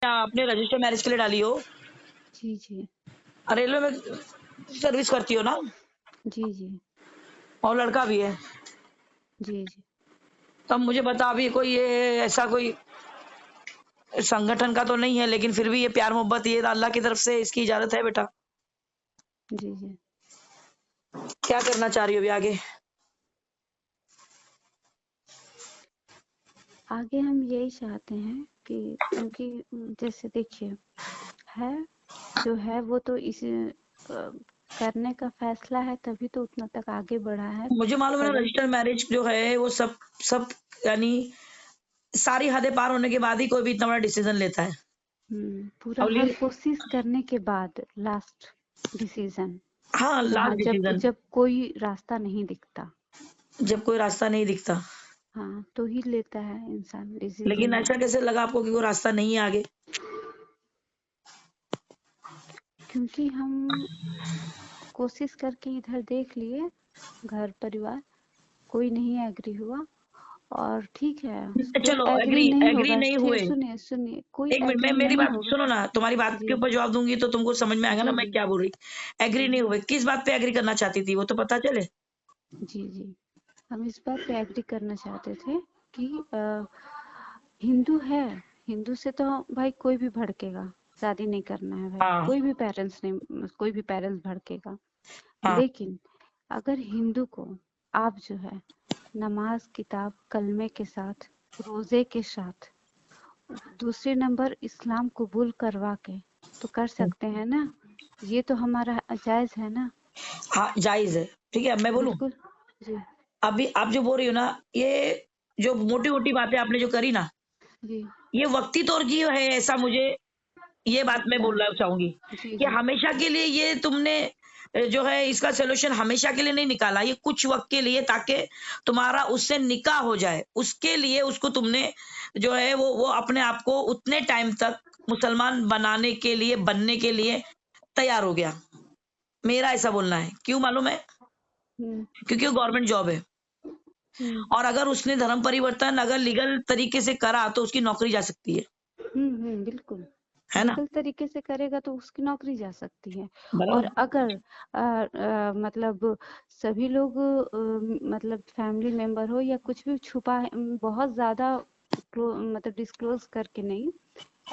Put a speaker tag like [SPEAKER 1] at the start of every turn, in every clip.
[SPEAKER 1] आपने register marriage के लिए डाली हो,
[SPEAKER 2] जी जी
[SPEAKER 1] रेलवे में सर्विस करती हो ना,
[SPEAKER 2] जी जी
[SPEAKER 1] और लड़का भी है,
[SPEAKER 2] जी जी।
[SPEAKER 1] तब मुझे बता अभी कोई ये ऐसा कोई संगठन का तो नहीं है, लेकिन फिर भी ये प्यार मोहब्बत ये अल्लाह की तरफ से इसकी इजाजत है बेटा।
[SPEAKER 2] जी जी।
[SPEAKER 1] क्या करना चाह रही हो अभी आगे?
[SPEAKER 2] आगे हम यही चाहते हैं कि क्योंकि जैसे देखिए है जो है वो तो इस करने का फैसला है तभी तो उतना तक आगे बढ़ा है।
[SPEAKER 1] मुझे मालूम है ना,
[SPEAKER 2] कदम।
[SPEAKER 1] रजिस्टर मैरिज जो है वो सब सब यानी सारी हदें पार होने के बाद ही कोई भी इतना बड़ा डिसीजन लेता है।
[SPEAKER 2] पूरा
[SPEAKER 1] अब
[SPEAKER 2] हर कोशिश करने के बाद लास्ट डिसीजन।
[SPEAKER 1] हाँ,
[SPEAKER 2] जहाँ
[SPEAKER 1] लास्ट
[SPEAKER 2] जब
[SPEAKER 1] डिसीजन,
[SPEAKER 2] जब कोई रास्ता नहीं दिखता,
[SPEAKER 1] जब कोई रास्ता नहीं दिखता।
[SPEAKER 2] हाँ तो ही लेता है इंसान
[SPEAKER 1] लेकिन
[SPEAKER 2] डिसीजन।
[SPEAKER 1] ऐसा कैसे लगा आपको कि कोई रास्ता नहीं है आगे?
[SPEAKER 2] क्योंकि हम कोशिश करके इधर देख लिए, घर परिवार कोई नहीं एग्री हुआ। और ठीक है, कोई
[SPEAKER 1] चलो,
[SPEAKER 2] एग्री
[SPEAKER 1] एग्री
[SPEAKER 2] नहीं
[SPEAKER 1] एग्री
[SPEAKER 2] होगा,
[SPEAKER 1] नहीं
[SPEAKER 2] ठीक
[SPEAKER 1] हुए,
[SPEAKER 2] सुनिए सुनिए, कोई
[SPEAKER 1] एक मिनट, मैं
[SPEAKER 2] एग्री
[SPEAKER 1] मेरी
[SPEAKER 2] नहीं
[SPEAKER 1] बात
[SPEAKER 2] होगा।
[SPEAKER 1] सुनो ना, तुम्हारी बात के
[SPEAKER 2] जी
[SPEAKER 1] ऊपर जवाब दूंगी तो तुमको समझ में आएगा ना
[SPEAKER 2] जी
[SPEAKER 1] मैं
[SPEAKER 2] जी
[SPEAKER 1] क्या बोल रही। एग्री
[SPEAKER 2] जी
[SPEAKER 1] नहीं हुए, किस बात पे एग्री करना चाहती थी वो तो पता चले।
[SPEAKER 2] जी जी। हम इस बात पे एग्री करना चाहते थे कि हिंदू है, हिंदू से तो भाई कोई भी भड़केगा, शादी नहीं करना है भाई,
[SPEAKER 1] हाँ
[SPEAKER 2] कोई भी पेरेंट्स भड़केगा।
[SPEAKER 1] हाँ।
[SPEAKER 2] लेकिन अगर हिंदू को आप जो है नमाज किताब कलमे के साथ, रोजे के साथ, दूसरे नंबर इस्लाम कबूल करवा के तो कर सकते हैं ना, ये तो हमारा जायज है ना।
[SPEAKER 1] हाँ जायज है, ठीक है, अब मैं बोलूं।
[SPEAKER 2] बिल्कुल। जी
[SPEAKER 1] अभी आप जो बोल रही हो ना, ये जो मोटी मोटी बातें आपने जो करी ना,
[SPEAKER 2] जी।
[SPEAKER 1] ये वक्ती तौर की है, ऐसा मुझे ये बात मैं
[SPEAKER 2] लगता है।
[SPEAKER 1] बोलना चाहूंगी
[SPEAKER 2] जी
[SPEAKER 1] कि
[SPEAKER 2] जी
[SPEAKER 1] हमेशा के लिए ये तुमने जो है इसका सोल्यूशन हमेशा के लिए नहीं निकाला, ये कुछ वक्त के लिए, ताकि तुम्हारा उससे निकाह हो जाए, उसके लिए उसको तुमने जो है वो अपने आप को उतने टाइम तक मुसलमान बनाने के लिए, बनने के लिए तैयार हो गया। मेरा ऐसा बोलना है, क्यों मालूम है?
[SPEAKER 2] हम्म
[SPEAKER 1] क्योंकि वो गवर्नमेंट जॉब है,
[SPEAKER 2] हम्म
[SPEAKER 1] और अगर उसने धर्म परिवर्तन अगर लीगल तरीके से करा तो उसकी नौकरी जा सकती
[SPEAKER 2] बिल्कुल।
[SPEAKER 1] है ना?
[SPEAKER 2] लीगल तरीके से करेगा तो उसकी नौकरी जा सकती है। और
[SPEAKER 1] बराबर।
[SPEAKER 2] अगर मतलब सभी लोग मतलब फैमिली मेंबर हो या कुछ भी छुपा बहुत ज्यादा मतलब डिस्क्लोज करके नहीं,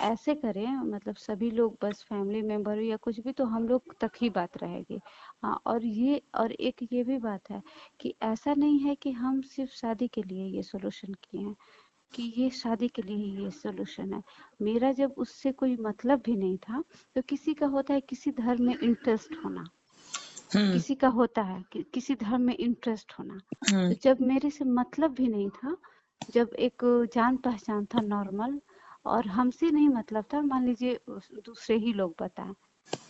[SPEAKER 2] ऐसे करें मतलब सभी लोग बस फैमिली मेंबर हो या कुछ भी तो हम लोग तक ही बात रहेगी। हाँ और एक ये भी बात है कि ऐसा नहीं है कि हम सिर्फ शादी के लिए ये सोल्यूशन किए हैं, कि ये शादी के लिए ही ये सॉल्यूशन है। मेरा जब उससे कोई मतलब भी नहीं था, तो किसी का होता है किसी धर्म में इंटरेस्ट होना,
[SPEAKER 1] हम्म
[SPEAKER 2] किसी का होता है कि किसी धर्म में इंटरेस्ट होना। तो
[SPEAKER 1] हम्म।
[SPEAKER 2] जब मेरे से मतलब भी नहीं था, जब एक जान पहचान था नॉर्मल और हमसे नहीं मतलब था, मान लीजिए दूसरे ही लोग बताएं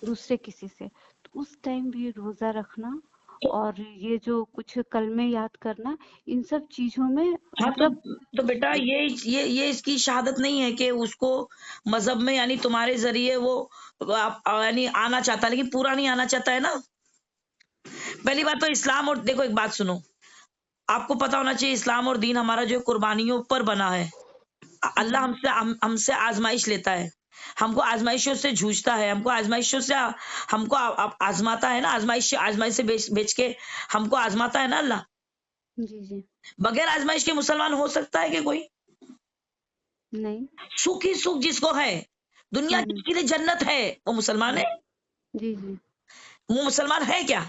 [SPEAKER 2] दूसरे किसी से, तो उस टाइम भी रोजा रखना और ये जो कुछ कलमे याद करना, इन सब चीजों में
[SPEAKER 1] हाँ,
[SPEAKER 2] मतलब
[SPEAKER 1] तो बेटा ये इसकी शहादत नहीं है कि उसको मजहब में यानी तुम्हारे जरिए वो यानी आना चाहता है, लेकिन पूरा नहीं आना चाहता है ना। पहली बात तो इस्लाम, और देखो एक बात सुनो, आपको पता होना चाहिए इस्लाम और दीन हमारा जो कुर्बानियों पर बना है। अल्लाह हमसे आजमाइश लेता है, हमको आजमाइशों से जूझता है, हमको आजमाइशों से हमको आजमाता है ना, आजमाइश आजमाइश से बेच के हमको आजमाता है ना अल्लाह।
[SPEAKER 2] जी जी।
[SPEAKER 1] बगैर आजमाइश के मुसलमान हो सकता है कि कोई?
[SPEAKER 2] नहीं।
[SPEAKER 1] सुख ही सुख जिसको है, दुनिया
[SPEAKER 2] हुँ,
[SPEAKER 1] जिसके लिए जन्नत है, वो मुसलमान
[SPEAKER 2] हुँ।
[SPEAKER 1] है?
[SPEAKER 2] जी, जी।
[SPEAKER 1] वो मुसलमान है क्या?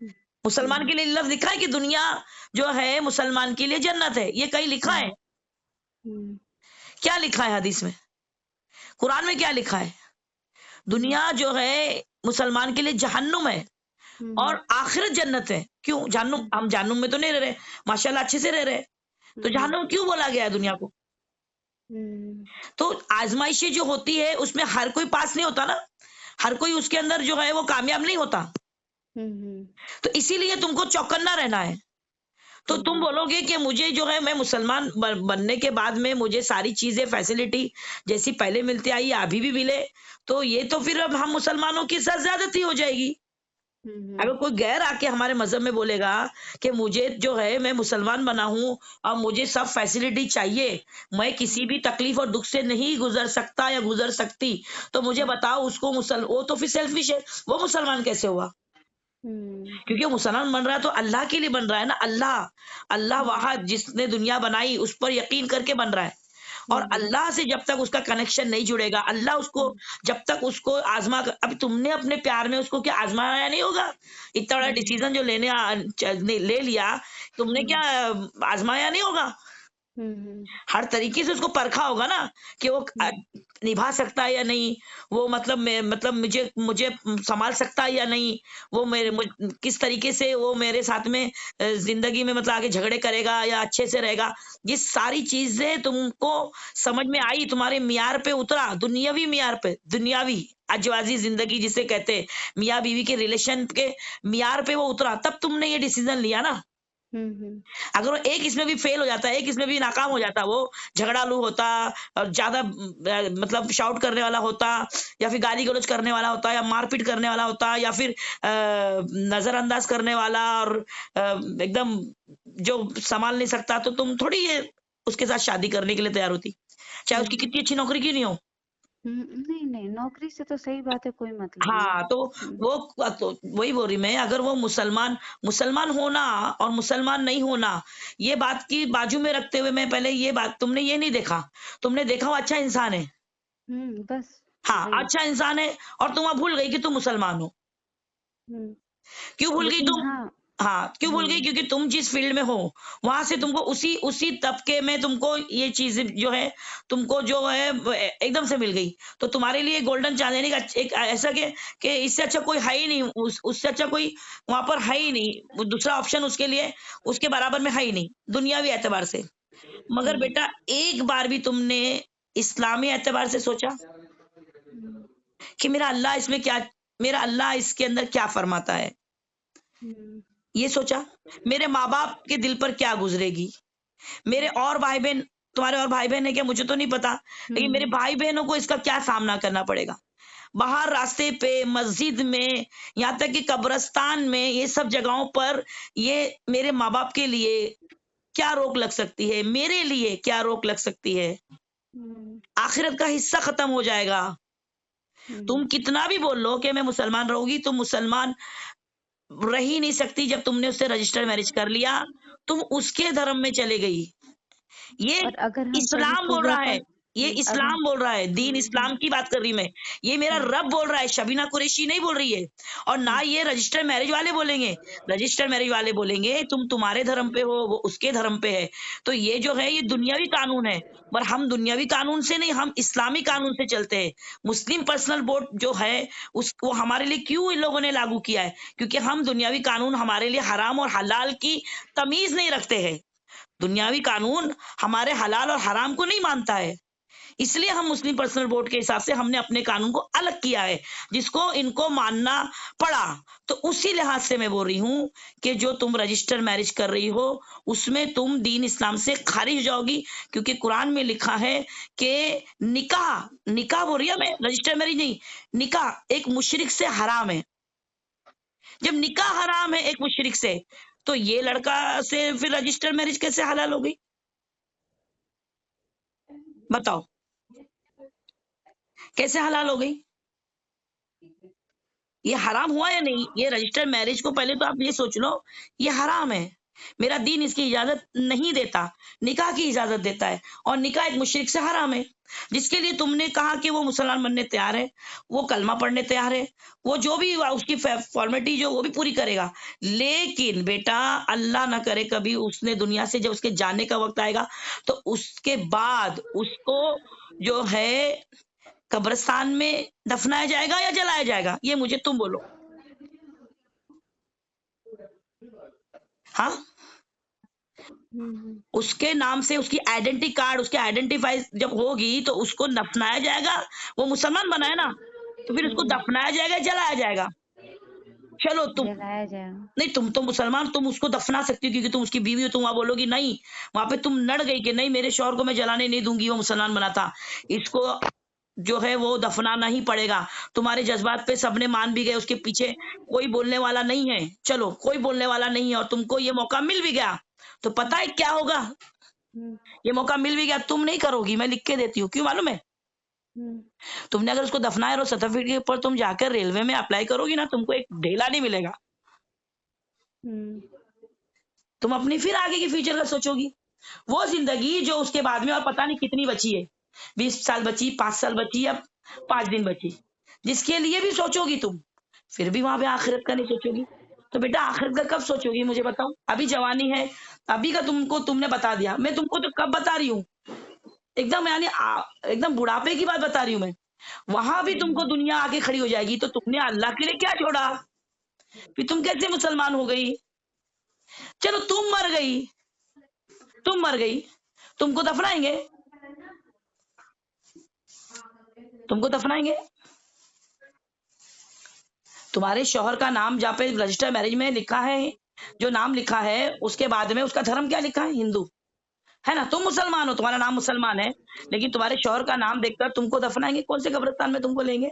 [SPEAKER 2] हुँ,
[SPEAKER 1] मुसलमान
[SPEAKER 2] हुँ,
[SPEAKER 1] के लिए लफ्ज लिखा है कि दुनिया जो है मुसलमान के लिए जन्नत है, ये कहीं लिखा है?
[SPEAKER 2] हुँ, हुँ,
[SPEAKER 1] क्या लिखा है हदीस में, कुरान में क्या लिखा है?
[SPEAKER 2] हुँ,
[SPEAKER 1] दुनिया जो है मुसलमान के लिए जहन्नुम है
[SPEAKER 2] हुँ,
[SPEAKER 1] और आखिरत जन्नत है। क्यों जहन्नुम?
[SPEAKER 2] हुँ,
[SPEAKER 1] हम जहन्नुम में तो नहीं रह रहे, माशाल्लाह अच्छे से रह रहे, तो
[SPEAKER 2] हुँ,
[SPEAKER 1] जहन्नुम क्यों बोला गया है दुनिया को?
[SPEAKER 2] हुँ,
[SPEAKER 1] तो आजमाइशें जो होती है उसमें हर कोई पास नहीं होता ना, हर कोई उसके अंदर जो है वो कामयाब नहीं होता।
[SPEAKER 2] हुँ, हुँ,
[SPEAKER 1] तो इसीलिए तुमको चौकन्ना रहना है। तो तुम
[SPEAKER 2] हुँ,
[SPEAKER 1] बोलोगे कि मुझे जो है मैं मुसलमान बनने के बाद में मुझे सारी चीजें फैसिलिटी जैसी पहले मिलती आई अभी भी मिले, तो ये तो फिर अब हम मुसलमानों के साथ ज्यादती हो जाएगी। अगर
[SPEAKER 2] हम्म,
[SPEAKER 1] कोई गैर आके हमारे मज़हब में बोलेगा कि मुझे जो है मैं मुसलमान बना हूँ और मुझे सब फैसिलिटी चाहिए, मैं किसी भी तकलीफ और दुःख से नहीं गुज़र सकता या गुज़र सकती, तो मुझे बताओ उसको वो तो फिर सेल्फिश है, वो मुसलमान कैसे हुआ?
[SPEAKER 2] हम्म,
[SPEAKER 1] क्योंकि वो मुसलमान बन रहा है तो अल्लाह के लिए बन रहा है ना, अल्लाह, अल्लाह
[SPEAKER 2] हम्म,
[SPEAKER 1] वाहिद जिसने दुनिया बनाई उस पर यकीन करके बन रहा है। और
[SPEAKER 2] हम्म,
[SPEAKER 1] अल्लाह से जब तक उसका कनेक्शन नहीं जुड़ेगा, अल्लाह उसको
[SPEAKER 2] हम्म,
[SPEAKER 1] जब तक उसको अभी तुमने अपने प्यार में उसको क्या आजमाया नहीं होगा? इतना बड़ा
[SPEAKER 2] हम्म,
[SPEAKER 1] डिसीजन जो ले लिया, तुमने
[SPEAKER 2] हम्म,
[SPEAKER 1] क्या आजमाया नहीं होगा?
[SPEAKER 2] हम्म,
[SPEAKER 1] हर तरीके से उसको परखा होगा ना कि वो
[SPEAKER 2] हम्म,
[SPEAKER 1] निभा सकता है या नहीं, वो मतलब मुझे मुझे संभाल सकता है या नहीं, वो किस तरीके से वो मेरे साथ में जिंदगी में मतलब आगे झगड़े करेगा या अच्छे से रहेगा। ये सारी चीजें तुमको समझ में आई, तुम्हारे मियार पे उतरा, दुनियावी मियार पे, दुनियावी अजवाजी जिंदगी जिसे कहते हैं, मियाँ बीवी के रिलेशन के मियार पे वो उतरा, तब तुमने ये डिसीजन लिया ना।
[SPEAKER 2] हम्म,
[SPEAKER 1] अगर वो एक इसमें भी फेल हो जाता, एक इसमें भी नाकाम हो जाता, वो झगड़ालू होता और ज़्यादा मतलब शाउट करने वाला होता या फिर गाली-गलौज करने वाला होता या मारपीट करने वाला होता या फिर नज़रअंदाज करने वाला और एकदम जो सँभाल नहीं सकता, तो तुम थोड़ी ये उसके साथ शादी करने के लिए तैयार होती। चाहे उसकी
[SPEAKER 2] हम्म,
[SPEAKER 1] कितनी अच्छी नौकरी क्यों नहीं हो।
[SPEAKER 2] नहीं नहीं, नौकरी से तो सही बात है, कोई मतलब नहीं।
[SPEAKER 1] हाँ, तो
[SPEAKER 2] हम्म,
[SPEAKER 1] तो वही बोल रही मैं, अगर वो मुसलमान मुसलमान होना और मुसलमान नहीं होना, ये बात की बाजू में रखते हुए मैं पहले ये बात तुमने ये नहीं देखा, तुमने देखा वो अच्छा इंसान है।
[SPEAKER 2] बस
[SPEAKER 1] हाँ,
[SPEAKER 2] वही।
[SPEAKER 1] अच्छा इंसान है और तुम अब भूल गई कि तुम मुसलमान हो। क्यों भूल गई
[SPEAKER 2] लेकिन
[SPEAKER 1] तुम?
[SPEAKER 2] हाँ।
[SPEAKER 1] हाँ, क्यों भूल गई?
[SPEAKER 2] हम्म,
[SPEAKER 1] क्योंकि तुम जिस फ़ील्ड में हो, वहाँ से तुमको उसी उसी तबके में तुमको ये चीज़ें जो है, तुमको जो है एकदम से मिल गई। तो तुम्हारे लिए गोल्डन चाँस यानी कि एक ऐसा कि इससे अच्छा कोई है ही नहीं, उससे अच्छा कोई वहाँ पर है ही नहीं। वो दूसरा ऑप्शन उसके लिए उसके बराबर में है ही नहीं, दुनियावी एतबार से। मगर
[SPEAKER 2] हम्म,
[SPEAKER 1] बेटा एक बार भी तुमने इस्लामी एतबार से सोचा
[SPEAKER 2] हम्म,
[SPEAKER 1] कि मेरा अल्लाह इसके अंदर क्या फ़रमाता है?
[SPEAKER 2] हम्म,
[SPEAKER 1] ये सोचा? मेरे माँ-बाप के दिल पर क्या गुज़रेगी? मेरे और भाई-बहन तुम्हारे और भाई-बहन हैं क्या मुझे तो नहीं पता, लेकिन मेरे
[SPEAKER 2] हम्म,
[SPEAKER 1] भाई-बहनों को इसका क्या सामना करना पड़ेगा? बाहर रास्ते पे, मस्जिद में, यहाँ तक कि कब्रिस्तान में, ये सब जगहों पर ये मेरे माँ-बाप के लिए क्या रोक लग सकती है? मेरे लिए क्या रोक लग सकती है?
[SPEAKER 2] हम्म,
[SPEAKER 1] आखिरत का हिस्सा खत्म हो जाएगा।
[SPEAKER 2] हम्म,
[SPEAKER 1] तुम कितना भी बोल लो कि मैं मुसलमान रहूँगी, तुम मुसलमान रह ही नहीं सकती जब तुमने उससे रजिस्टर मैरिज कर लिया, तुम उसके धर्म में चली गई। ये
[SPEAKER 2] और अगर हम कभी
[SPEAKER 1] इस्लाम बोल
[SPEAKER 2] पूजा
[SPEAKER 1] रहा है,
[SPEAKER 2] पाठ।
[SPEAKER 1] ये
[SPEAKER 2] अगर
[SPEAKER 1] इस्लाम बोल रहा है, दीन
[SPEAKER 2] हम्म,
[SPEAKER 1] इस्लाम की बात कर रही मैं। ये मेरा
[SPEAKER 2] हम्म,
[SPEAKER 1] रब बोल रहा है, शबीना कुरैशी नहीं बोल रही है। और ना
[SPEAKER 2] हम्म,
[SPEAKER 1] ये रजिस्टर मैरिज वाले बोलेंगे। रजिस्टर मैरिज वाले बोलेंगे तुम तुम्हारे धर्म पे हो, वो उसके धर्म पे है। तो ये जो है ये दुनियावी कानून है, पर हम दुनियावी कानून से नहीं, हम इस्लामी कानून से चलते हैं। मुस्लिम पर्सनल बोर्ड जो है उस वो हमारे लिए क्यों इन लोगों ने लागू किया है? क्योंकि हम दुनियावी कानून हमारे लिए हराम और हलाल की तमीज़ नहीं रखते हैं। दुनियावी कानून हमारे हलाल और हराम को नहीं मानता है। इसलिए हम मुस्लिम पर्सनल बोर्ड के हिसाब से हमने अपने कानून को अलग किया है, जिसको इनको मानना पड़ा। तो उसी लिहाज से मैं बोल रही हूँ कि जो तुम रजिस्टर मैरिज कर रही हो, उसमें तुम दीन इस्लाम से खारिज हो जाओगी, क्योंकि कुरान में लिखा है कि निकाह निकाह बोल रही है मैं, रजिस्टर मैरिज नहीं, निकाह एक मुशरिक से हराम है। जब निकाह हराम है एक मुशरिक से, तो ये लड़का से फिर रजिस्टर मैरिज कैसे हलाल हो गई? बताओ, कैसे हलाल हो गई? ये हराम हुआ या नहीं? ये रजिस्टर्ड मैरिज को पहले तो आप ये सोच लो, ये हराम है। मेरा दीन इसकी इजाज़त नहीं देता, निकाह की इजाज़त देता है और निकाह एक मुशरिक से हराम है। जिसके लिए तुमने कहा कि वो मुसलमान बनने तैयार है, वो कलमा पढ़ने तैयार है, वो जो भी उसकी फॉर्मेलिटी जो वो भी पूरी करेगा। लेकिन बेटा अल्लाह ना करे कभी उसने दुनिया से जब उसके जाने का वक़्त आएगा, तो उसके बाद उसको जो है कब्रिस्तान में दफनाया जाएगा या जलाया जाएगा? ये मुझे तुम बोलो। हाँ?
[SPEAKER 2] हम्म,
[SPEAKER 1] उसके नाम से उसकी आइडेंटिटी कार्ड, उसकी आइडेंटिफाई जब होगी तो उसको दफनाया जाएगा। वो मुसलमान बना है ना, तो फिर उसको
[SPEAKER 2] हम्म,
[SPEAKER 1] दफनाया जाएगा, जलाया जाएगा। चलो तुम
[SPEAKER 2] जलाया जाएगा।
[SPEAKER 1] नहीं, तुम तो मुसलमान, तुम उसको दफना सकती हो क्योंकि तुम उसकी बीवी हो, तुम वहाँ बोलोगी नहीं, वहाँ पे तुम लड़ गई कि नहीं मेरे शौहर को मैं जलाने नहीं दूँगी, वो मुसलमान बना था। इसको जो है वो दफनाना ही पड़ेगा। तुम्हारे जज्बात पे सबने मान भी गए, उसके पीछे कोई बोलने वाला नहीं है। चलो, कोई बोलने वाला नहीं है और तुमको ये मौका मिल भी गया तो पता है क्या होगा?
[SPEAKER 2] हम्म,
[SPEAKER 1] ये मौका मिल भी गया, तुम नहीं करोगी, मैं लिख के देती हूँ। क्यों मालूम है?
[SPEAKER 2] हम्म,
[SPEAKER 1] तुमने अगर उसको दफनाया और सर्टिफिकेट के ऊपर तुम जाकर रेलवे में अप्लाई करोगी ना, तुमको एक ढेला नहीं मिलेगा।
[SPEAKER 2] हम्म,
[SPEAKER 1] तुम अपनी फिर आगे की फ्यूचर का सोचोगी। वो जिंदगी जो उसके बाद में और पता नहीं कितनी बची है, 20 साल बची, 5 साल बची या 5 दिन बची, जिसके लिए भी सोचोगी तुम, फिर भी वहां पे आखिरत का नहीं सोचोगी। तो बेटा आखिरत का कब सोचोगी मुझे बताओ? अभी जवानी है, अभी का तुमने बता दिया, मैं तुमको तो कब बता रही हूँ, एकदम यानी एकदम बुढ़ापे की बात बता रही हूँ मैं। वहां भी तुमको दुनिया आके खड़ी हो जाएगी तो तुमने अल्लाह के लिए क्या छोड़ा? फिर तुम कैसे मुसलमान हो गई? चलो तुम मर गई, तुमको दफनाएंगे, तुमको दफनाएंगे। तुम्हारे शौहर का नाम जहाँ पे रजिस्टर मैरिज में लिखा है, जो नाम लिखा है उसके बाद में उसका धर्म क्या लिखा है? हिंदू है ना? तुम मुसलमान हो, तुम्हारा नाम मुसलमान है, लेकिन तुम्हारे शौहर का नाम देखकर तुमको दफनाएंगे। कौन से कब्रिस्तान में तुमको लेंगे?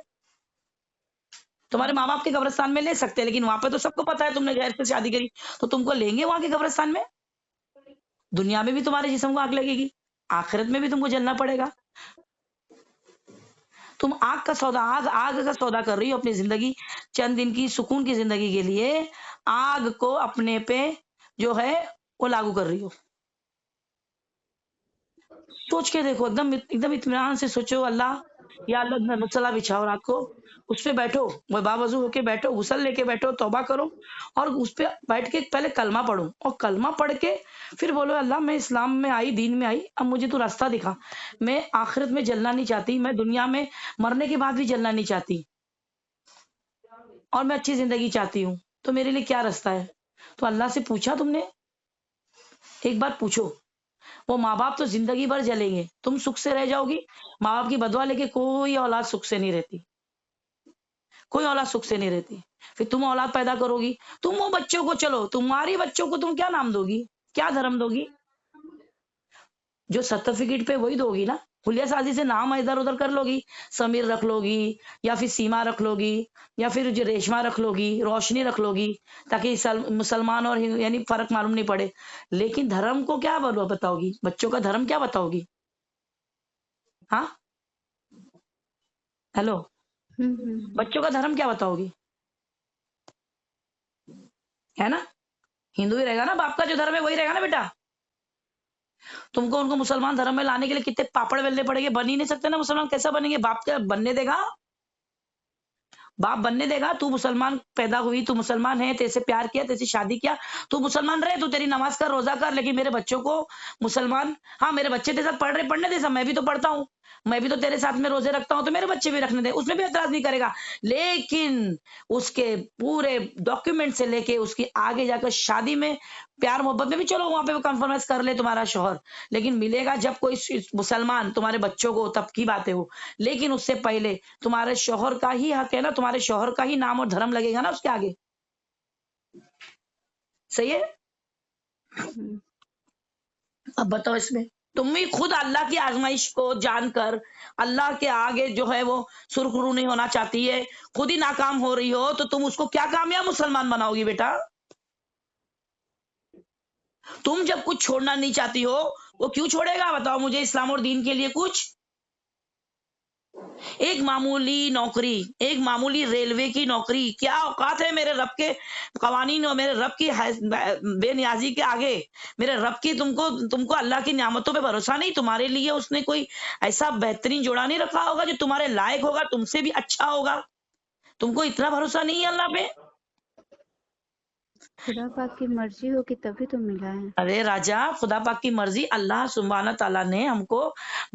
[SPEAKER 1] तुम्हारे माँ बाप के कब्रिस्तान में ले सकते हैं, लेकिन वहां पे तो सबको पता है तुमने गैर से शादी करी, तो तुमको लेंगे वहां के कब्रिस्तान में? दुनिया में भी तुम्हारे जिस्म को आग लगेगी, आखिरत में भी तुमको जलना पड़ेगा। तुम आग का सौदा, आग आग का सौदा कर रही हो अपनी जिंदगी, चंद दिन की सुकून की जिंदगी के लिए आग को अपने पे जो है वो लागू कर रही हो। सोच के देखो, एकदम एकदम इत्मीनान से सोचो, अल्लाह या अल्लाह मसला बिछाओ रात को, उस पे बैठो, बावजू होके बैठो, गुसल लेके बैठो, तौबा करो और उस पे बैठ के पहले कलमा पढ़ो और कलमा पढ़ के फिर बोलो अल्लाह मैं इस्लाम में आई, दीन में आई, अब मुझे तू रास्ता दिखा। मैं आखिरत में जलना नहीं चाहती, मैं दुनिया में मरने के बाद भी जलना नहीं चाहती और मैं अच्छी जिंदगी चाहती हूँ, तो मेरे लिए क्या रास्ता है? तो अल्लाह से पूछा तुमने? एक बार पूछो। वो माँ बाप तो जिंदगी भर जलेंगे, तुम सुख से रह जाओगी। माँ बाप की बदवा लेके कोई औलाद सुख से नहीं रहती, कोई औलाद सुख से नहीं रहती। फिर तुम औलाद पैदा करोगी, तुम वो बच्चों को, चलो तुम्हारी बच्चों को तुम क्या नाम दोगी, क्या धर्म दोगी? जो सर्टिफिकेट पे वही दोगी ना। हुलिया साजी से नाम इधर उधर कर लोगी, समीर रख लोगी या फिर सीमा रख लोगी या फिर जो रेशमा रख लोगी, रोशनी रख लोगी, ताकि मुसलमान और यानी फर्क मालूम नहीं पड़े। लेकिन धर्म को क्या बताओगी? बच्चों का धर्म क्या बताओगी? हाँ, हेलो, बच्चों का धर्म क्या बताओगी? है ना? हिंदू ही रहेगा ना, बाप का जो धर्म है वही रहेगा ना बेटा। तुमको उनको मुसलमान धर्म में लाने के लिए कितने पापड़ बेलने पड़ेंगे, बन ही नहीं सकते ना मुसलमान, कैसा बनेंगे? बाप क्या बनने देगा? बाप बनने देगा? तू मुसलमान पैदा हुई, तू मुसलमान है, तेरे से प्यार किया, तेरे से शादी किया, तू मुसलमान रहे, तू तेरी नमाज कर, रोजा कर, लेकिन मेरे बच्चों को मुसलमान, हाँ मेरे बच्चे तेरे साथ पढ़ रहे, पढ़ने दे, सब मैं भी तो पढ़ता हूँ, मैं भी तो तेरे साथ में रोजे रखता हूँ, तो मेरे बच्चे भी रखने दे, उसमें भी एतराज नहीं करेगा। लेकिन उसके पूरे डॉक्यूमेंट से लेके उसकी आगे जाकर शादी में, प्यार मोहब्बत में भी चलो वहां पे वो कॉम्प्रोमाइज कर ले तुम्हारा शौहर, लेकिन मिलेगा जब कोई मुसलमान तुम्हारे बच्चों को, तब की बातें हो। लेकिन उससे पहले तुम्हारे शौहर का ही हक है ना, तुम्हारे शौहर का ही नाम और धर्म लगेगा ना उसके आगे। सही है? अब बताओ इसमें, तुम भी खुद अल्लाह की आजमाइश को जानकर अल्लाह के आगे जो है वो सुरखरू नहीं होना चाहती है, खुद ही नाकाम हो रही हो, तो तुम उसको क्या कामयाब मुसलमान बनाओगी बेटा? तुम जब कुछ छोड़ना नहीं चाहती हो, वो क्यों छोड़ेगा बताओ मुझे? इस्लाम और दीन के लिए कुछ, एक मामूली नौकरी, एक मामूली रेलवे की नौकरी, क्या औकात है मेरे रब के कवानीन और मेरे रब की बेनियाजी के आगे? मेरे रब की तुमको तुमको अल्लाह की नियामतों पे भरोसा नहीं? तुम्हारे लिए उसने कोई ऐसा बेहतरीन जोड़ा नहीं रखा होगा जो तुम्हारे लायक होगा, तुमसे भी अच्छा होगा? तुमको इतना भरोसा नहीं है अल्लाह पे?
[SPEAKER 2] खुदा पाक की मर्जी होगी तभी तो मिला है।
[SPEAKER 1] अरे राजा, खुदा पाक की मर्जी, अल्लाह सुब्हाना ताला ने हमको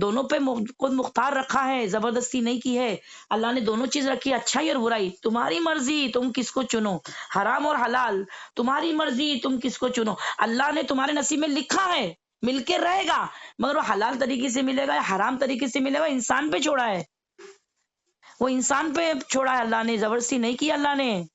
[SPEAKER 1] दोनों पे खुद मुख्तार रखा है, जबरदस्ती नहीं की है। अल्लाह ने दोनों चीज रखी, अच्छाई और बुराई, तुम्हारी मर्जी तुम किसको चुनो, हराम और हलाल तुम्हारी मर्जी, तुम किसको चुनो। अल्लाह ने तुम्हारे नसीब में लिखा है, मिलके रहेगा, मगर वो हलाल तरीके से मिलेगा या हराम तरीके से मिलेगा, इंसान पे छोड़ा है, वो इंसान पे छोड़ा है अल्लाह ने, जबरदस्ती नहीं की अल्लाह ने।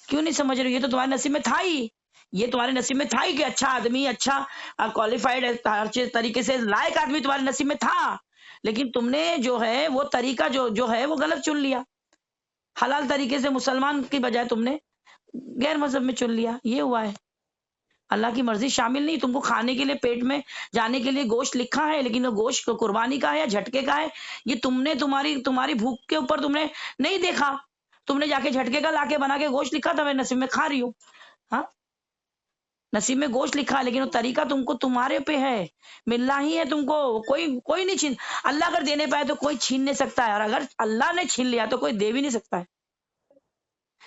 [SPEAKER 1] क्यों नहीं समझ रही? ये तो तुम्हारे नसीब में था ही, ये तुम्हारे नसीब में था ही कि अच्छा आदमी, अच्छा क्वालिफाइड, हर चीज तरीके से लायक आदमी तुम्हारे नसीब में था, लेकिन तुमने जो है वो तरीका जो जो है वो गलत चुन लिया। हलाल तरीके से मुसलमान की बजाय तुमने गैर मजहब में चुन लिया, ये हुआ है। अल्लाह की मर्जी शामिल नहीं। तुमको खाने के लिए, पेट में जाने के लिए गोश्त लिखा है, लेकिन वो गोश्त कुर्बानी का है या झटके का है, ये तुमने तुम्हारी तुम्हारी भूख के ऊपर तुमने नहीं देखा। तुमने जाके झटके का लाके बना के गोश्त लिखा था, मैं नसीब में खा रही हूँ। हाँ, नसीब में गोश्त लिखा है, लेकिन वो तरीका तुमको तुम्हारे पे है, मिलना ही है तुमको। कोई कोई नहीं छीन, अल्लाह अगर देने पाए तो कोई छीन नहीं सकता है, और अगर अल्लाह ने छीन लिया तो कोई दे भी नहीं सकता है।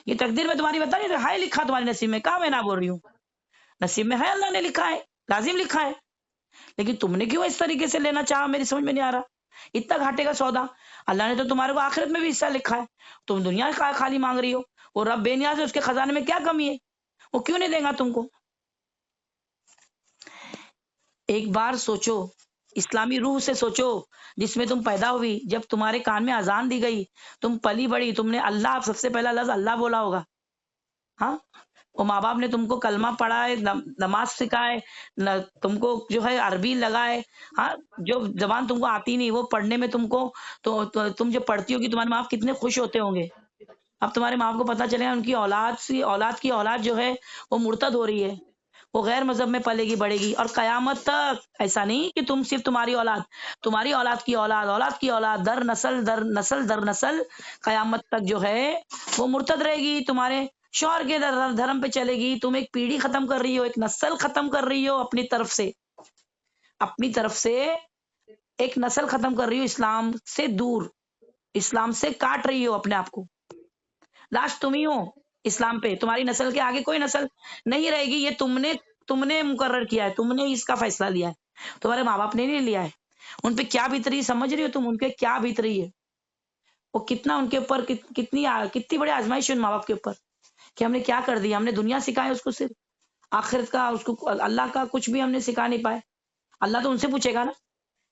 [SPEAKER 1] ये तकदीर में तुम्हारी बता नहीं, हाय लिखा तुम्हारे नसीब में, कहा मैं ना बोल रही हूँ, नसीब में है, अल्लाह ने लिखा है, लाजिम लिखा है। लेकिन तुमने क्यों इस तरीके से लेना चाहा, मेरी समझ में नहीं आ रहा। इतना घाटे का सौदा, अल्लाह ने तो तुम्हारे को आखिरत में भी हिस्सा लिखा है, तुम दुनिया का खाली मांग रही हो। वो रब बेनियाज है, उसके खजाने में क्या कमी है, वो क्यों नहीं देगा तुमको। एक बार सोचो, इस्लामी रूह से सोचो, जिसमें तुम पैदा हुई, जब तुम्हारे कान में अजान दी गई, तुम पली बड़ी, तुमने अल्लाह, सबसे पहला लफ्ज अल्लाह बोला होगा। हाँ, वो माँ बाप ने तुमको कलमा पढ़ा है, नमाज सिखाए, तुमको जो है अरबी लगाए। हाँ, जो जबान तुमको आती नहीं वो पढ़ने में तुमको, तुम जब पढ़ती होगी तुम्हारे माँ बाप कितने खुश होते होंगे। अब तुम्हारे माँ बाप को पता चलेगा उनकी औलाद की औलाद जो है वो मुर्तद हो रही है, वो गैर मजहब में पलेगी बढ़ेगी, और कयामत तक ऐसा नहीं कि तुम सिर्फ तुम्हारी औलाद, तुम्हारी औलाद की औलाद, औलाद की औलाद, दर नस्ल दर नस्ल दर नस्ल, कयामत तक जो है वो मुर्तद रहेगी, तुम्हारे शौहर के धर्म पे चलेगी। तुम एक पीढ़ी खत्म कर रही हो, एक नस्ल खत्म कर रही हो, अपनी तरफ से, अपनी तरफ से एक नस्ल खत्म कर रही हो, इस्लाम से दूर, इस्लाम से काट रही हो अपने आप को। लास्ट तुम ही हो इस्लाम पे, तुम्हारी नस्ल के आगे कोई नस्ल नहीं रहेगी। ये तुमने तुमने मुकर्रर किया है, तुमने इसका फैसला लिया है, तुम्हारे माँ बाप ने नहीं लिया है। उन पे क्या बीत रही है, समझ रही हो तुम, उनके क्या बीत रही है, वो कितना उनके ऊपर कितनी बड़ी आजमाइश है उन माँ बाप के ऊपर, कि हमने क्या कर दिया। हमने दुनिया सिखाए उसको, सिर्फ आखिरत का उसको, अल्लाह का कुछ भी हमने सिखा नहीं पाए। अल्लाह तो उनसे पूछेगा ना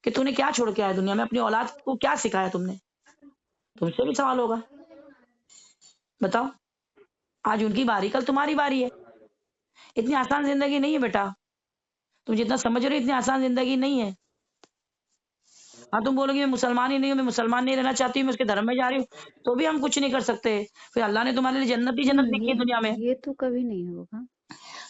[SPEAKER 1] कि तूने क्या छोड़ के आया दुनिया में, अपनी औलाद को क्या सिखाया तुमने, तुमसे भी सवाल होगा। बताओ, आज उनकी बारी, कल तुम्हारी बारी है। इतनी आसान जिंदगी नहीं है बेटा, तुम जितना समझ रहे हो इतनी आसान जिंदगी नहीं है। हाँ, तुम बोलोगे मैं मुसलमान ही नहीं हूँ, मैं मुसलमान नहीं रहना चाहती हूँ, मैं उसके धर्म में जा रही हूँ, तो भी हम कुछ नहीं कर सकते। फिर अल्लाह ने तुम्हारे लिए जन्नत ही जन्नत
[SPEAKER 2] नहीं,
[SPEAKER 1] लिखी है दुनिया में,
[SPEAKER 2] ये तो कभी नहीं होगा।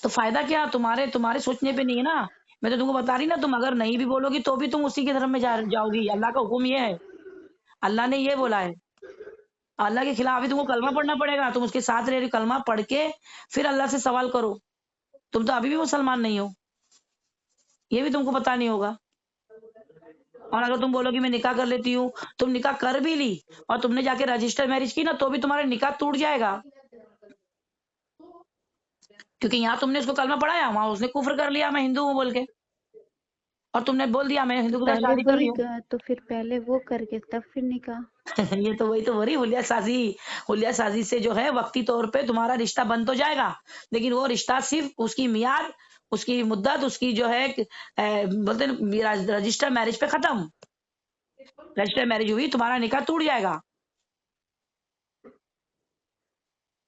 [SPEAKER 1] तो फायदा क्या, तुम्हारे तुम्हारे सोचने पे नहीं है ना। मैं तो तुमको बता रही ना, तुम अगर नहीं भी बोलोगी तो भी तुम उसी के धर्म में जाओगी। अल्लाह का हुक्म ये है, अल्लाह ने ये बोला है। अल्लाह के खिलाफ भी तुमको कलमा पढ़ना पड़ेगा, तुम उसके साथ रह रही, कलमा पढ़ के फिर अल्लाह से सवाल करो। तुम तो अभी भी मुसलमान नहीं हो, ये भी तुमको पता नहीं होगा। और अगर तुम बोलोगी मैं निकाह कर लेती हूँ, तुम निकाह कर भी ली और तुमने जाके रजिस्टर मैरिज की ना, तो भी तुम्हारा निकाह टूट जाएगा, क्योंकि यहाँ तुमने उसको कलमा पढ़ाया, वहां उसने कुफ्र कर लिया मैं हिंदू हूँ बोल के, और तुमने बोल दिया मैं हिंदू के साथ
[SPEAKER 2] पहले
[SPEAKER 1] शादी कर रही
[SPEAKER 2] वही
[SPEAKER 1] हूँ।
[SPEAKER 2] तो फिर पहले वो करके तब फिर निकाह।
[SPEAKER 1] ये तो वही तो हो रही हुलिया साजी से जो है वक्ती तौर पे तुम्हारा रिश्ता बंद तो जाएगा, लेकिन वो रिश्ता सिर्फ उसकी मियाद, उसकी मुद्दत, उसकी जो है बोलते हैं रजिस्टर मैरिज पे खत्म। रजिस्टर मैरिज हुई, तुम्हारा निकाह टूट जाएगा,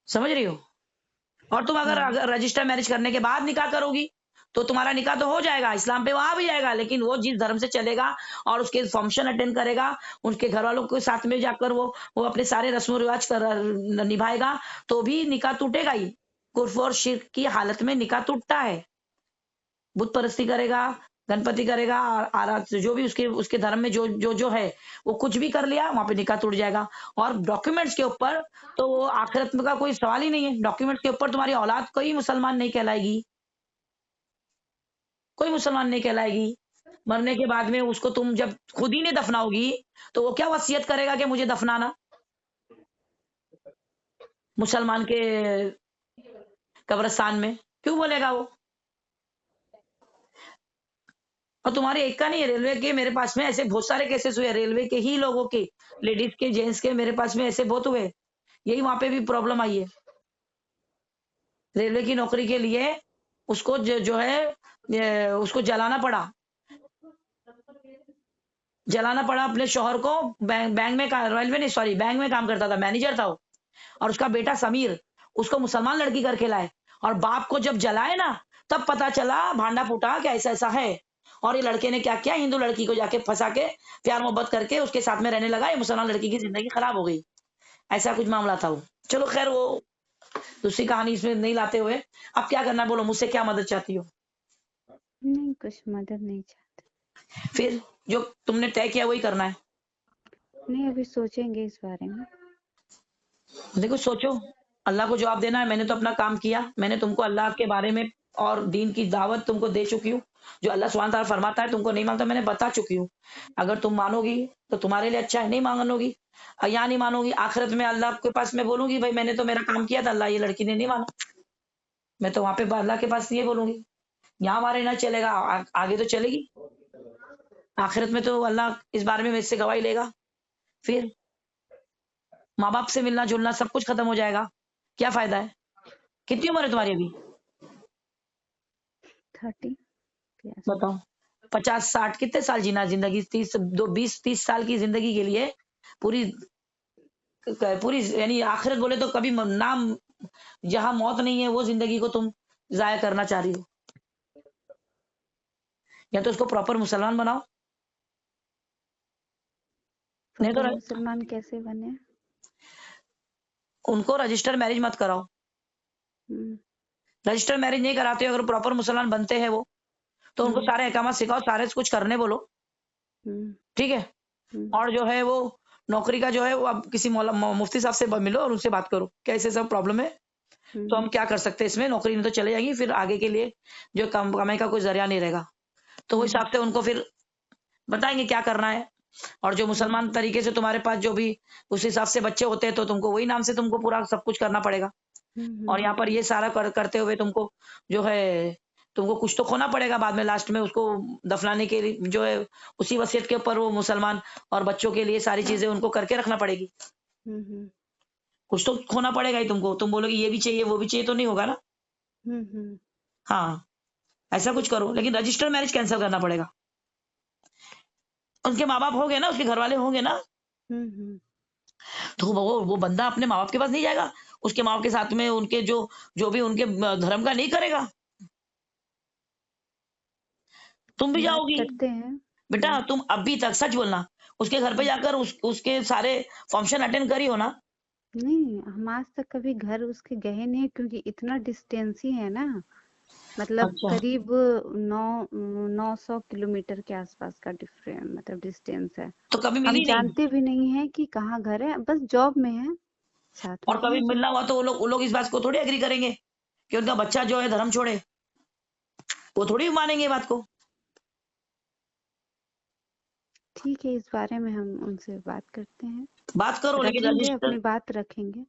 [SPEAKER 1] समझ रही हो। और तुम अगर
[SPEAKER 2] हाँ,
[SPEAKER 1] अगर रजिस्टर मैरिज करने के बाद निकाह करोगी तो तुम्हारा निकाह तो हो जाएगा, इस्लाम पे वहां भी जाएगा, लेकिन वो जिस धर्म से चलेगा और उसके फंक्शन अटेंड करेगा, उनके घर वालों के साथ में जाकर वो अपने सारे रस्म रिवाज कर निभाएगा, तो भी निकाह टूटेगा ही। कुफ्र और शिर्क की हालत में निकाह टूटता है। बुत परस्ती करेगा, गणपति करेगा, जो भी उसके उसके धर्म में जो जो जो है वो कुछ भी कर लिया, वहां पे निकाह टूट जाएगा। और डॉक्यूमेंट्स के ऊपर तो वो आखिरत में का कोई सवाल ही नहीं है। डॉक्यूमेंट्स के ऊपर तुम्हारी औलाद कोई मुसलमान नहीं कहलाएगी, कोई मुसलमान नहीं कहलाएगी। मरने के बाद में उसको तुम जब खुद ही नहीं दफनाओगी, तो वो क्या वसीयत करेगा कि मुझे दफनाना, मुसलमान के कब्रिस्तान में क्यों बोलेगा वो। और तुम्हारे एक का नहीं है, रेलवे के मेरे पास में ऐसे बहुत सारे केसेस हुए, रेलवे के ही लोगों के, लेडीज के, जेंट्स के, मेरे पास में ऐसे बहुत हुए। यही वहां पे भी प्रॉब्लम आई है, रेलवे की नौकरी के लिए उसको जो है उसको जलाना पड़ा अपने शौहर को। बैंक में रेलवे नहीं, सॉरी, बैंक में काम करता था, मैनेजर था वो, और उसका बेटा समीर उसको मुसलमान लड़की करके लाए, और बाप को जब जलाए ना, तब पता चला, भांडा फूटा कि ऐसा ऐसा है। और ये लड़के ने क्या किया, हिंदू लड़की को जाके फंसा के प्यार मोहब्बत करके उसके साथ में रहने लगा, ये मुसलमान लड़की की जिंदगी खराब हो गई। ऐसा कुछ मामला था वो। चलो खैर, वो दूसरी कहानी इसमें नहीं लाते हुए, अब क्या करना है बोलो, मुझसे क्या मदद चाहती हो?
[SPEAKER 2] नहीं, कुछ मदद नहीं चाहते।
[SPEAKER 1] फिर जो तुमने तय किया वही करना है।
[SPEAKER 2] नहीं, अभी सोचेंगे इस बारे में।
[SPEAKER 1] देखो सोचो, अल्लाह को जवाब देना है। मैंने तो अपना काम किया, मैंने तुमको अल्लाह के बारे में और दीन की दावत तुमको दे चुकी हूँ। जो अल्लाह सुब्हान तआला फरमाता है, तुमको नहीं मानता, मैंने बता चुकी हूँ। अगर तुम मानोगी तो तुम्हारे लिए अच्छा है, नहीं मानोगी, यहाँ नहीं मानोगी, आखिरत में अल्लाह के पास मैं बोलूंगी, भाई मैंने तो मेरा काम किया था, अल्लाह ये लड़की ने नहीं माना। मैं तो वहां पे अल्लाह के पास ये बोलूंगी। यहाँ हमारे ना चलेगा, आगे तो चलेगी। आखिरत में तो अल्लाह इस बारे में मेरे से गवाही लेगा। फिर माँ बाप से मिलना जुलना सब कुछ खत्म हो जाएगा, क्या फायदा है? कितनी उम्र है तुम्हारी अभी?
[SPEAKER 2] 30 के आसपास।
[SPEAKER 1] बताओ, 50-60 कितने साल जीना है जिंदगी? 20-30 साल की जिंदगी के लिए पूरी पूरी यानी आखिरत बोले तो कभी नाम, जहां मौत नहीं है वो जिंदगी को तुम जाया करना चाह रही हो। या तो उसको प्रॉपर मुसलमान बनाओ, नहीं तो
[SPEAKER 2] प्रॉपर मुसलमान कैसे बने?
[SPEAKER 1] उनको रजिस्टर मैरिज मत कराओ।
[SPEAKER 2] हम्म,
[SPEAKER 1] रजिस्टर मैरिज नहीं कराते हो, अगर प्रॉपर मुसलमान बनते हैं वो, तो उनको
[SPEAKER 2] हम्म,
[SPEAKER 1] सारे अहकाम सिखाओ, सारे कुछ करने बोलो,
[SPEAKER 2] हम्म,
[SPEAKER 1] ठीक है?
[SPEAKER 2] हम्म,
[SPEAKER 1] और जो है वो नौकरी का जो है वो अब किसी मुफ्ती साहब से मिलो और उनसे बात करो, कैसे सब प्रॉब्लम है, तो हम
[SPEAKER 2] हम्म,
[SPEAKER 1] क्या कर सकते हैं इसमें। नौकरी में तो चले जाएगी, फिर आगे के लिए जो कमाई का कोई जरिया नहीं रहेगा, तो वो
[SPEAKER 2] हम्म,
[SPEAKER 1] हिसाब से उनको फिर बताएंगे क्या करना है। और जो मुसलमान तरीके से तुम्हारे पास जो भी उस हिसाब से बच्चे होते हैं, तो तुमको वही नाम से तुमको पूरा सब कुछ करना पड़ेगा। और यहाँ पर ये सारा करते हुए तुमको जो है, तुमको कुछ तो खोना पड़ेगा बाद में, लास्ट में उसको दफनाने के लिए जो है, उसी वसीयत के ऊपर वो मुसलमान और बच्चों के लिए सारी चीजें उनको करके रखना पड़ेगी।
[SPEAKER 2] हम्म,
[SPEAKER 1] कुछ तो खोना पड़ेगा ही तुमको। तुम बोलोगे ये भी चाहिए वो भी चाहिए, तो नहीं होगा ना।
[SPEAKER 2] हम्म,
[SPEAKER 1] हाँ, ऐसा कुछ करो, लेकिन रजिस्टर मैरिज कैंसिल करना पड़ेगा। उनके माँ बाप होंगे ना, उसके घर वाले होंगे ना,
[SPEAKER 2] हम्म,
[SPEAKER 1] तो वो बंदा अपने माँ बाप के पास नहीं जाएगा, उसके माँ बाप के साथ में उनके जो जो भी उनके धर्म का नहीं करेगा। तुम भी
[SPEAKER 2] बात
[SPEAKER 1] जाओगी
[SPEAKER 2] करते हैं।
[SPEAKER 1] बेटा, तुम अभी तक सच बोलना, उसके घर पे
[SPEAKER 2] हम्म,
[SPEAKER 1] जाकर उसके सारे फंक्शन अटेंड करी हो ना?
[SPEAKER 2] नहीं, हम आज तक कभी घर उसके गए नहीं, क्योंकि इतना डिस्टेंस ही है ना। मतलब
[SPEAKER 1] अच्छा,
[SPEAKER 2] करीब 900 किलोमीटर के आसपास का डिफरेंस, मतलब डिस्टेंस है।
[SPEAKER 1] तो कभी
[SPEAKER 2] हम
[SPEAKER 1] मिली नहीं?
[SPEAKER 2] जानते भी नहीं है कि कहाँ घर है, बस जॉब में है, साथ
[SPEAKER 1] और
[SPEAKER 2] में
[SPEAKER 1] कभी
[SPEAKER 2] है जॉब।
[SPEAKER 1] मिलना हुआ तो वो लोग इस बात को थोड़ी एग्री करेंगे कि उनका बच्चा जो है धर्म छोड़े, वो थोड़ी मानेंगे ये बात को।
[SPEAKER 2] ठीक है, इस बारे में हम उनसे बात करते हैं।
[SPEAKER 1] बात करो, लेकिन
[SPEAKER 2] रखेंगे,
[SPEAKER 1] रजिस्टर
[SPEAKER 2] अपनी बात रखेंगे।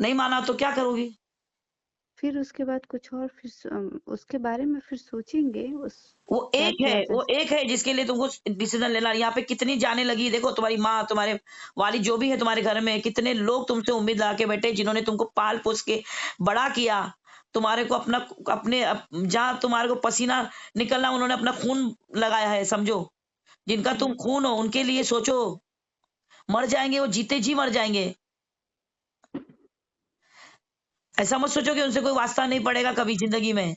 [SPEAKER 1] नहीं माना तो क्या करोगी?
[SPEAKER 2] फिर उसके बाद कुछ और, फिर उसके बारे में फिर सोचेंगे उस
[SPEAKER 1] वो
[SPEAKER 2] क्या
[SPEAKER 1] एक है,
[SPEAKER 2] किया जा
[SPEAKER 1] वो
[SPEAKER 2] सकता।
[SPEAKER 1] एक है जिसके लिए तुमको डिसीजन लेना। यहाँ पे कितनी जाने लगी, देखो तुम्हारी माँ, तुम्हारे वालिद जो भी है तुम्हारे घर में, कितने लोग तुमसे उम्मीद लगा के बैठे, जिन्होंने तुमको पाल पोस के बड़ा किया, तुम्हारे को अपना जहाँ तुम्हारे को पसीना निकलना, उन्होंने अपना खून लगाया है, समझो। जिनका तुम खून हो उनके लिए सोचो। मर जाएंगे वो, जीते जी मर जाएंगे। ऐसा मत सोचो कि उनसे कोई वास्ता नहीं पड़ेगा कभी जिंदगी में।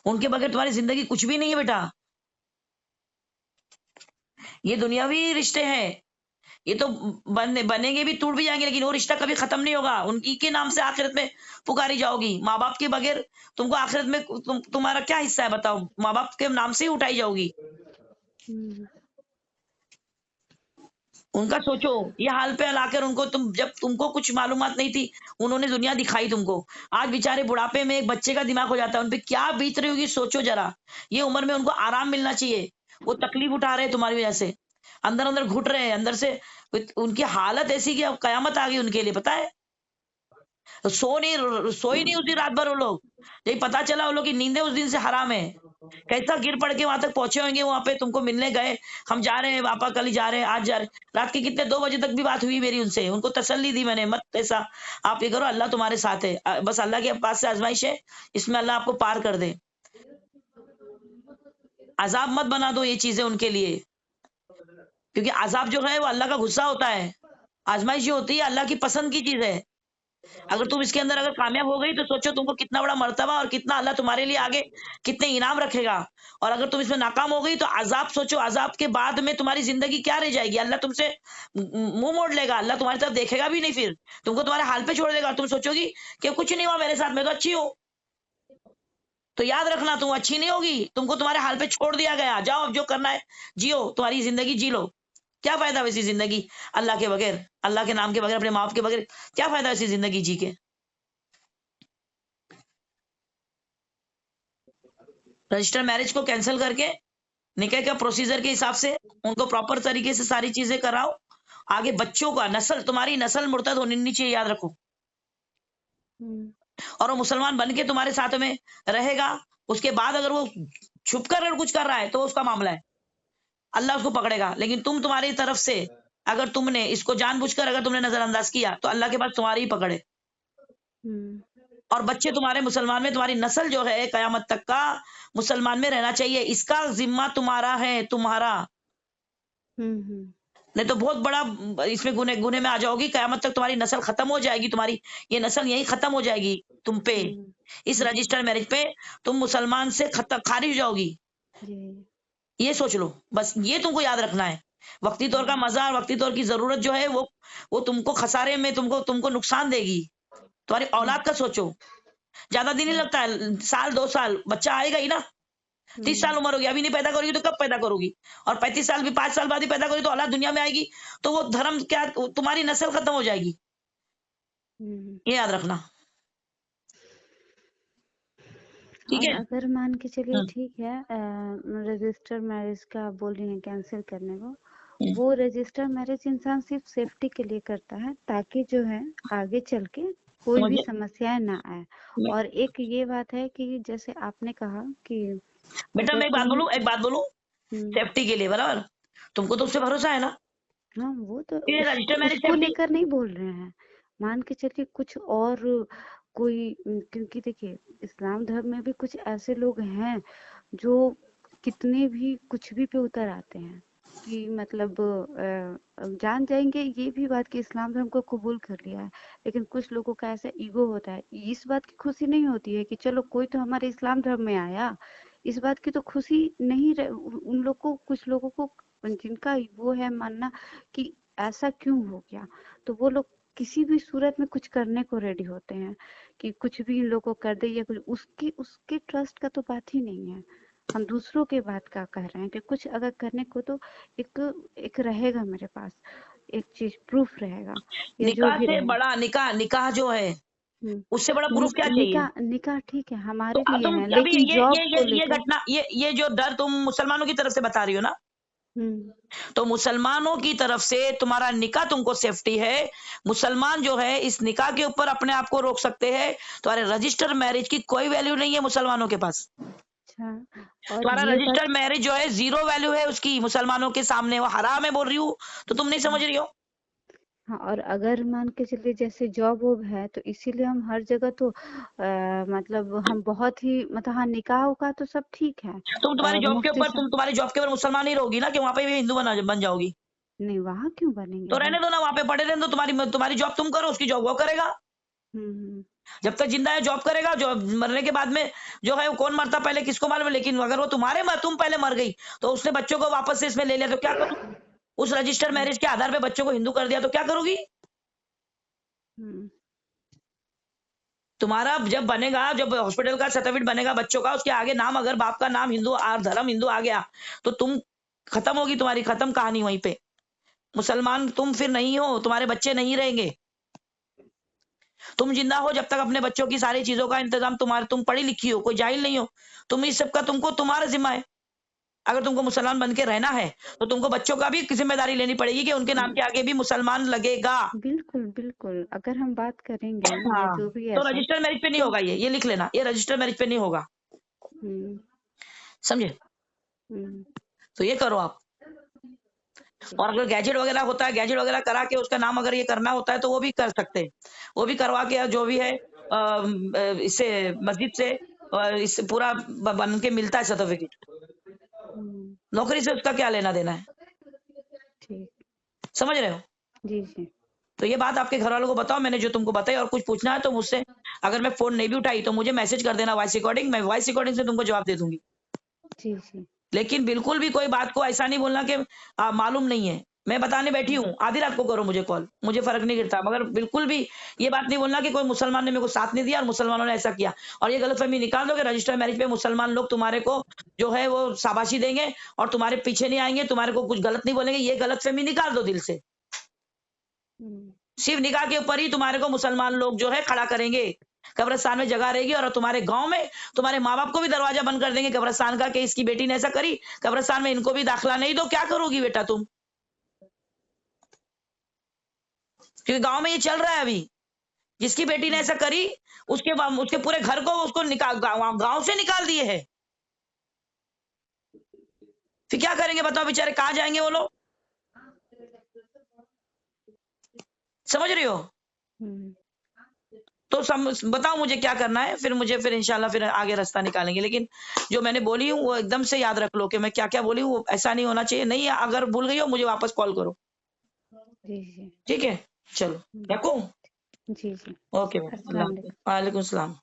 [SPEAKER 1] उनके बगैर तुम्हारी जिंदगी कुछ भी नहीं है बेटा। ये दुनियावी रिश्ते हैं, ये तो बनेंगे भी, टूट भी जाएंगे, लेकिन वो रिश्ता कभी खत्म नहीं होगा। उनकी के नाम से आखिरत में पुकारी जाओगी। माँ बाप के बगैर तुमको आखिरत में तुम्हारा क्या हिस्सा है बताओ? माँ बाप के नाम से ही उठाई जाओगी।
[SPEAKER 2] हम्म,
[SPEAKER 1] उनका सोचो, ये हाल पे लाकर उनको, तुम जब तुमको कुछ मालूमात नहीं थी, उन्होंने दुनिया दिखाई तुमको। आज बेचारे बुढ़ापे में एक बच्चे का दिमाग हो जाता है, उनपे क्या बीत रही होगी सोचो जरा। ये उम्र में उनको आराम मिलना चाहिए, वो तकलीफ उठा रहे हैं तुम्हारी वजह से, अंदर अंदर घुट रहे हैं अंदर से। उनकी हालत ऐसी कि अब कयामत आ गई उनके लिए, पता है? सोई नहीं उस दिन रात भर वो लोग। जब पता चला वो लोग की नींदें उस दिन से हराम है, कैसा गिर पड़ के वहां तक पहुंचे होंगे, वहां पे तुमको मिलने गए, हम जा रहे हैं पापा, कल ही जा रहे हैं, आज जा रहे हैं। रात के कितने 2 बजे तक भी बात हुई मेरी उनसे, उनको तसल्ली दी मैंने, मत ऐसा, आप ये करो, अल्लाह तुम्हारे साथ है, बस अल्लाह के पास से आजमाइश है, इसमें अल्लाह आपको पार कर दे। अजाब मत बना दो ये चीजें उनके लिए, क्योंकि अजाब जो है वो अल्लाह का गुस्सा होता है। आजमाइश जो होती है अल्लाह की पसंद की चीज है। अगर तुम इसके अंदर अगर कामयाब हो गई तो सोचो तुमको कितना बड़ा मर्तबा और कितना अल्लाह तुम्हारे लिए आगे कितने इनाम रखेगा। और अगर तुम इसमें नाकाम हो गई तो अजाब सोचो, अजाब के बाद में तुम्हारी जिंदगी क्या रह जाएगी। अल्लाह तुमसे मुंह मोड़ लेगा, अल्लाह तुम्हारी तरफ देखेगा भी नहीं, फिर तुमको तुम्हारे हाल पे छोड़ देगा। तुम सोचोगी कि कुछ नहीं हुआ मेरे साथ, मैं तो अच्छी हूँ। तो याद रखना तुम अच्छी नहीं होगी, तुमको तुम्हारे हाल पे छोड़ दिया गया। जाओ अब जो करना है जियो, तुम्हारी जिंदगी जी लो। क्या फायदा वैसी जिंदगी अल्लाह के बगैर, अल्लाह के नाम के बगैर, अपने माँ बाप के बगैर क्या फायदा वैसी जिंदगी जी के। रजिस्टर मैरिज को कैंसिल करके निकाह का प्रोसीजर के हिसाब से उनको प्रॉपर तरीके से सारी चीजें कराओ। आगे बच्चों का नस्ल, तुम्हारी नस्ल मुर्तद होनी नहीं चाहिए, याद रखो। और वो मुसलमान बन के तुम्हारे साथ में रहेगा, उसके बाद अगर वो छुप कर कुछ कर रहा है तो उसका मामला है, अल्लाह उसको पकड़ेगा। लेकिन तुम्हारी तरफ से अगर तुमने इसको जानबूझकर अगर तुमने नजरअंदाज किया तो अल्लाह के पास तुम्हारी ही पकड़े। और बच्चे तुम्हारे मुसलमान में, तुम्हारी नस्ल जो है कयामत तक का मुसलमान में रहना चाहिए, इसका जिम्मा तुम्हारा है, तुम्हारा। नहीं तो बहुत बड़ा इसमें गुने गुने में आ जाओगी, कयामत तक तुम्हारी नस्ल खत्म हो जाएगी, तुम्हारी ये नस्ल यही खत्म हो जाएगी तुम पे। इस रजिस्टर मैरिज पे तुम मुसलमान से खत्म खारिज हो जाओगी। ये सोच लो, बस ये तुमको याद रखना है। वक्ती तौर का मजा, वक्ती तौर की जरूरत जो है वो तुमको खसारे में, तुमको नुकसान देगी। तुम्हारी औलाद का सोचो, ज्यादा दिन नहीं लगता है, साल 2 साल बच्चा आएगा ही ना। 30 साल उम्र होगी, अभी नहीं पैदा करोगी तो कब पैदा करोगी। और 35 साल भी 5 साल बाद ही पैदा करोगी तो औलाद दुनिया में आएगी, तो वो धर्म क्या, तुम्हारी नस्ल खत्म हो जाएगी। ये याद रखना, ठीक
[SPEAKER 2] और
[SPEAKER 1] है।
[SPEAKER 2] अगर मान के चलिए ठीक है, रजिस्टर मैरिज का बोल रही हैं कैंसिल करने को, वो रजिस्टर मैरिज इंसान सिर्फ सेफ्टी के लिए करता है ताकि जो है आगे चल के कोई भी समस्याएं ना आए। और एक ये बात है कि जैसे आपने कहा कि
[SPEAKER 1] बेटा मैं एक बात बोलूं सेफ्टी के लिए, बराबर, तुमको तो उससे भरोसा है ना।
[SPEAKER 2] हाँ, वो तो
[SPEAKER 1] रजिस्टर मैरिज
[SPEAKER 2] उसको लेकर नहीं बोल रहे हैं, मान के चलिए कुछ और कोई, क्योंकि देखिए इस्लाम धर्म में भी कुछ ऐसे लोग हैं जो कितने भी कुछ भी पे उतर आते हैं कि मतलब जान जाएंगे ये भी बात कि इस्लाम धर्म को कबूल कर लिया है, लेकिन कुछ लोगों का ऐसा ईगो होता है, इस बात की खुशी नहीं होती है कि चलो कोई तो हमारे इस्लाम धर्म में आया, इस बात की तो खुशी नहीं उन लोग को, कुछ लोगों को जिनका वो है मानना कि ऐसा क्यों हो गया, तो वो लोग किसी भी सूरत में कुछ करने को रेडी होते हैं कि कुछ भी इन लोगों को कर दे या कुछ, उसकी उसके ट्रस्ट का तो बात ही नहीं है। हम दूसरों के बात का कह रहे हैं कि कुछ अगर करने को तो एक एक रहेगा मेरे पास, एक चीज प्रूफ रहेगा या जो
[SPEAKER 1] निकाह
[SPEAKER 2] भी
[SPEAKER 1] से
[SPEAKER 2] रहेगा।
[SPEAKER 1] बड़ा निकाह जो है उससे बड़ा प्रूफ क्या चाहिए।
[SPEAKER 2] निकाह निकाह ठीक है
[SPEAKER 1] तो
[SPEAKER 2] हमारे लिए
[SPEAKER 1] तुम
[SPEAKER 2] है,
[SPEAKER 1] अभी
[SPEAKER 2] लेकिन जॉब को
[SPEAKER 1] ये
[SPEAKER 2] लेकर।
[SPEAKER 1] घटना, ये जो डर तुम मुसलमानों की तरफ से बता रही हो ना, तो मुसलमानों की तरफ से तुम्हारा निकाह तुमको सेफ्टी है। मुसलमान जो है इस निकाह के ऊपर अपने आप को रोक सकते हैं, तुम्हारे रजिस्टर मैरिज की कोई वैल्यू नहीं है मुसलमानों के पास।
[SPEAKER 2] और
[SPEAKER 1] तुम्हारा
[SPEAKER 2] ये
[SPEAKER 1] रजिस्टर मैरिज जो है जीरो वैल्यू है उसकी मुसलमानों के सामने, वो हराम है बोल रही हूँ तो तुम नहीं समझ रही हो।
[SPEAKER 2] हाँ, और अगर मान के चलिए जैसे जॉब वॉब है तो इसीलिए हम हर जगह तो मतलब हम बहुत ही मतलब हाँ निकाह उकाह तो सब ठीक है।
[SPEAKER 1] तुम्हारी जॉब के
[SPEAKER 2] मुफ्ती
[SPEAKER 1] ऊपर,
[SPEAKER 2] साहब
[SPEAKER 1] तुम्हारी जॉब के ऊपर मुसलमान ही रहोगी ना, कि वहां पे भी हिंदू बन जाओगी।
[SPEAKER 2] नहीं, वहाँ क्यों बनेंगे
[SPEAKER 1] तो
[SPEAKER 2] हम।
[SPEAKER 1] रहने दो ना, वहां पे पड़े रहने दो, तुम्हारी जॉब तुम करो, उसकी जॉब वो करेगा।
[SPEAKER 2] हम्म
[SPEAKER 1] जब तक जिंदा है जॉब करेगा, जॉब मरने के बाद में जो है वो कौन मरता पहले किसको मालूम है। लेकिन अगर वो तुम पहले मर गई तो उसने बच्चों को वापस से इसमें ले लिया तो क्या करूँ। उस रजिस्टर मैरिज के आधार पे बच्चों को हिंदू कर दिया तो क्या करोगी।
[SPEAKER 2] हम्म
[SPEAKER 1] तुम्हारा जब बनेगा, जब हॉस्पिटल का सर्टिफिकेट बनेगा बच्चों का, उसके आगे नाम अगर बाप का नाम हिंदू और धर्म हिंदू आ गया तो तुम खत्म होगी, तुम्हारी खत्म कहानी वहीं पे। मुसलमान तुम फिर नहीं हो, तुम्हारे बच्चे नहीं रहेंगे। तुम जिंदा हो जब तक अपने बच्चों की सारी चीजों का इंतजाम तुम पढ़ी लिखी हो, कोई जाहिल नहीं हो, तुम इस सब का तुमको तुम्हारा जिम्मा है। अगर तुमको मुसलमान बन के रहना है तो तुमको बच्चों का भी जिम्मेदारी लेनी पड़ेगी कि उनके नाम के आगे भी मुसलमान लगेगा।
[SPEAKER 2] बिल्कुल बिल्कुल, अगर हम बात करेंगे या
[SPEAKER 1] हाँ,
[SPEAKER 2] जो भी
[SPEAKER 1] तो
[SPEAKER 2] ऐसा
[SPEAKER 1] रजिस्टर मैरिज पे नहीं
[SPEAKER 2] तो
[SPEAKER 1] होगा, ये लिख लेना, ये रजिस्टर मैरिज पे नहीं होगा,
[SPEAKER 2] हम्म
[SPEAKER 1] समझे।
[SPEAKER 2] हम्म
[SPEAKER 1] तो ये करो आप। और अगर गैजेट वगैरह होता है, गैजेट वगैरह करा के उसका नाम अगर ये करना होता है तो वो भी कर सकते हैं, वो भी करवा के जो भी है इससे मस्जिद से इससे पूरा बन के मिलता है सर्टिफिकेट। नौकरी से उसका क्या लेना देना है,
[SPEAKER 2] ठीक,
[SPEAKER 1] समझ रहे हो।
[SPEAKER 2] जी जी।
[SPEAKER 1] तो ये बात आपके घर वालों को बताओ, मैंने जो तुमको बताई। और कुछ पूछना है तो मुझसे, अगर मैं फ़ोन नहीं भी उठाई तो मुझे मैसेज कर देना वॉइस रिकॉर्डिंग, मैं वॉइस रिकॉर्डिंग से तुमको जवाब दे दूँगी।
[SPEAKER 2] जी, जी।
[SPEAKER 1] लेकिन बिल्कुल भी कोई बात को ऐसा नहीं बोलना कि मालूम नहीं है। मैं बताने बैठी हूँ, आधी रात को करो मुझे कॉल, मुझे फ़र्क नहीं गिरता। मगर बिल्कुल भी ये बात नहीं बोलना कि कोई मुसलमान ने मेरे को साथ नहीं दिया और मुसलमानों ने ऐसा किया। और ये गलतफ़हमी निकाल दो कि रजिस्टर मैरिज पे मुसलमान लोग तुम्हारे को जो है वो शाबाशी देंगे और तुम्हारे पीछे नहीं आएँगे, तुम्हारे को कुछ गलत नहीं बोलेंगे, ये गलतफ़हमी निकाल दो दिल से।
[SPEAKER 2] हुँ।
[SPEAKER 1] सिर्फ निकाह के ऊपर ही तुम्हारे को मुसलमान लोग जो है खड़ा करेंगे। कब्रिस्तान में जगह रहेगी और तुम्हारे गाँव में तुम्हारे माँ-बाप को भी दरवाज़ा बंद कर देंगे कब्रिस्तान का कि इसकी बेटी ने ऐसा करी, कब्रिस्तान में इनको भी दाखिला नहीं दो, क्या करोगी बेटा तुम? क्योंकि गाँव में ये चल रहा है अभी। जिसकी बेटी ने ऐसा करी, उसके पूरे घर को उसको निकाल गाँव से निकाल दिए हैं। फिर क्या करेंगे बताओ बेचारे, कहाँ जाएँगे वो लोग? समझ रही हो?
[SPEAKER 2] हुँ।
[SPEAKER 1] तो बताओ मुझे क्या करना है, फिर इंशाल्लाह फिर आगे रास्ता निकालेंगे। लेकिन जो मैंने बोली हूँ वो एकदम से याद रख लो कि मैं क्या-क्या बोली हूँ, वो ऐसा नहीं होना चाहिए। नहीं, अगर भूल गई हो मुझे वापस कॉल करो।
[SPEAKER 2] जी, जी।
[SPEAKER 1] ठीक है? चलो,
[SPEAKER 2] हुँ।
[SPEAKER 1] रखूँ?
[SPEAKER 2] जी, जी।
[SPEAKER 1] ओके मैडम, अल्लाह
[SPEAKER 2] अस्सलाम
[SPEAKER 1] हाफ़िज़।
[SPEAKER 2] वालेकुम।
[SPEAKER 1] वालेकुम सलाम।